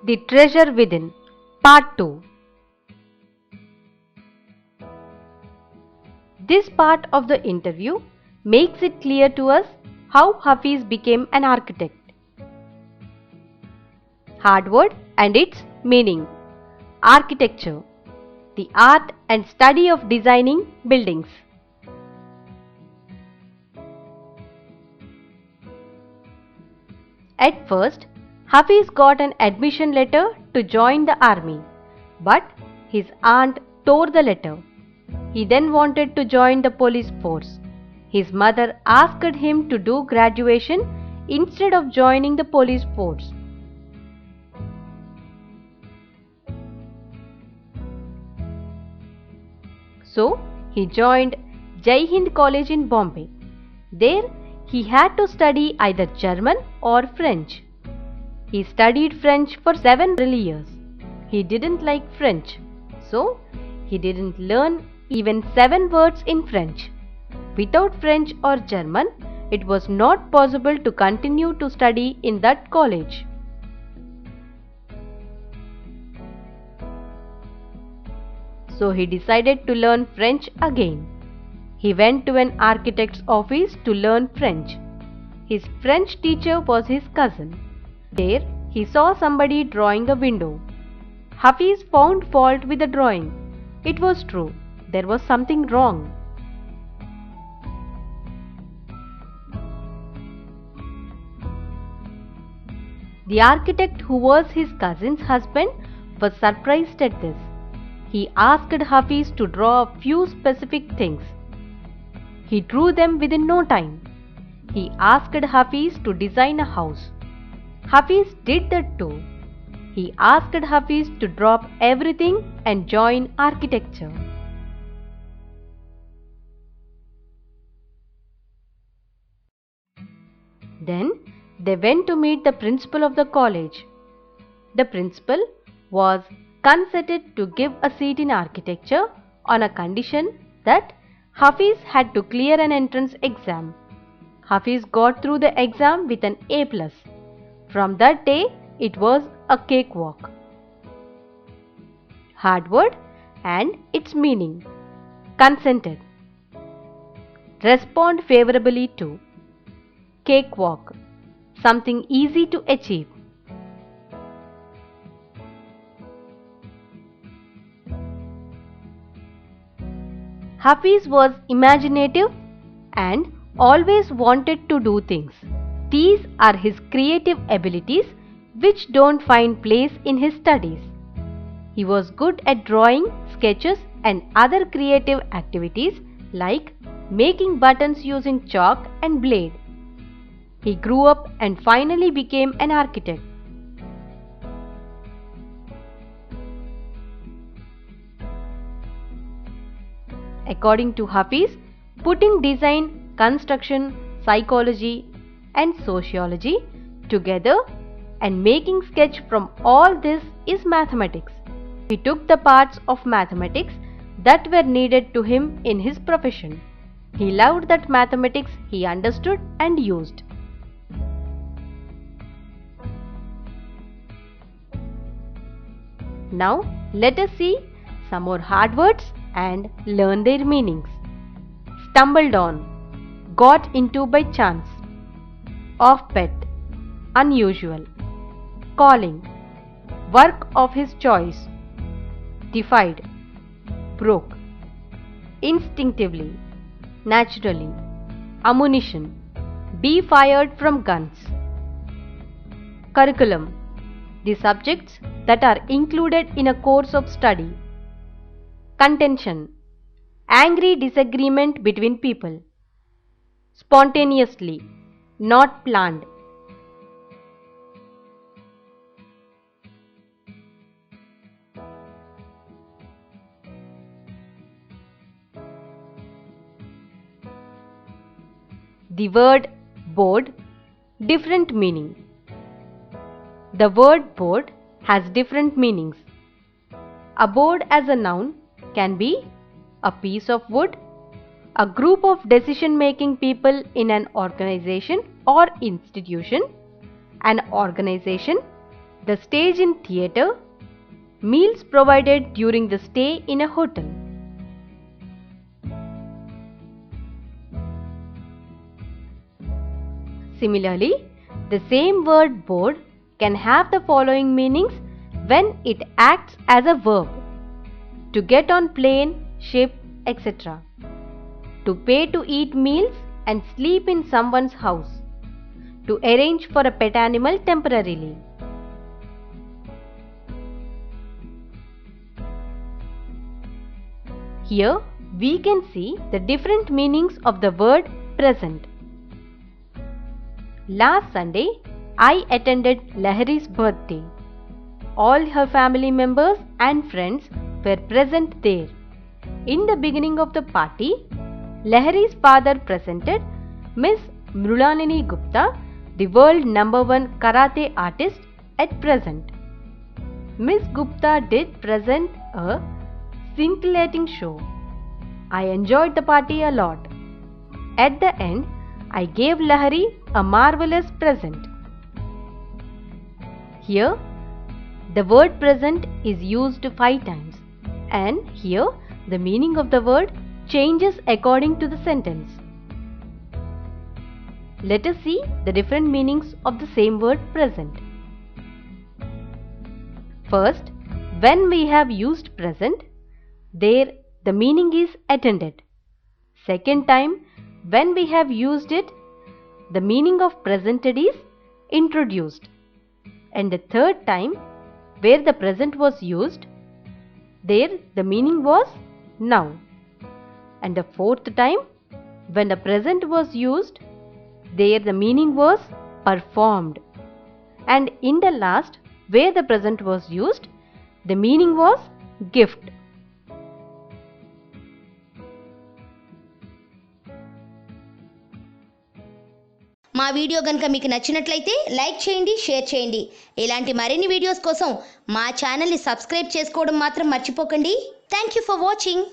The Treasure Within, Part 2. This part of the interview makes it clear to us how Hafiz became an architect. Hardword and its meaning. Architecture, the art and study of designing buildings. At first, Hafiz got an admission letter to join the army, but his aunt tore the letter. He then wanted to join the police force. His mother asked him to do graduation instead of joining the police force. So, he joined Jai Hind College in Bombay. There, he had to study either German or French. He studied French for several years. He didn't like French, so he didn't learn even 7 words in French. Without French or German, it was not possible to continue to study in that college. So he decided to learn French again. He went to an architect's office to learn French. His French teacher was his cousin. There, he saw somebody drawing a window. Hafiz found fault with the drawing. It was true, there was something wrong. The architect, who was his cousin's husband, was surprised at this. He asked Hafiz to draw a few specific things. He drew them within no time. He asked Hafiz to design a house. Hafiz did that too. He asked Hafiz to drop everything and join architecture. Then they went to meet the principal of the college. The principal was consented to give a seat in architecture on a condition that Hafiz had to clear an entrance exam. Hafiz got through the exam with an A+. From that day, it was a cakewalk. Hardword and its meaning. Consented. Respond favorably to. Cakewalk. Something easy to achieve. Hafiz was imaginative and always wanted to do things. These are his creative abilities which don't find place in his studies. He was good at drawing, sketches and other creative activities like making buttons using chalk and blade. He grew up and finally became an architect. According to Hafiz, putting design, construction, psychology and sociology together and making sketch from all this is mathematics. He took the parts of mathematics that were needed to him in his profession. He loved that mathematics he understood and used. Now let us see some more hard words and learn their meanings. Stumbled on, got into by chance. Off pet, unusual. Calling, work of his choice. Defied, broke. Instinctively, naturally. Ammunition, be fired from guns. Curriculum, the subjects that are included in a course of study. Contention, angry disagreement between people. Spontaneously, not planned. The word board, different meaning. The word board has different meanings. A board as a noun can be a piece of wood, a group of decision-making people in an organization or institution, an organization, the stage in theatre, meals provided during the stay in a hotel. Similarly, the same word board can have the following meanings when it acts as a verb: to get on plane, ship, etc. To pay to eat meals and sleep in someone's house. To arrange for a pet animal temporarily. Here we can see the different meanings of the word present. Last Sunday, I attended Lahari's birthday. All her family members and friends were present there. In the beginning of the party, Lahari's father presented Miss Mrulanini Gupta, the world #1 karate artist at present. Miss Gupta did present a scintillating show. I enjoyed the party a lot. At the end, I gave Lahari a marvelous present. Here, the word present is used 5 times, and here the meaning of the word changes according to the sentence. Let us see the different meanings of the same word present. First, when we have used present, there the meaning is attended. Second time, when we have used it, the meaning of presented is introduced. And the third time, where the present was used, there the meaning was now. And the fourth time, when the present was used, there the meaning was performed. And in the last, where the present was used, the meaning was gift. మా video గనుక మీకు నచ్చినట్లయితే like చేయండి, share చేయండి. ఇలాంటి మరిన్ని videos కోసం మా ఛానల్ని సబ్స్క్రైబ్ చేసుకోవడం మాత్రం మర్చిపోకండి. Thank you for watching.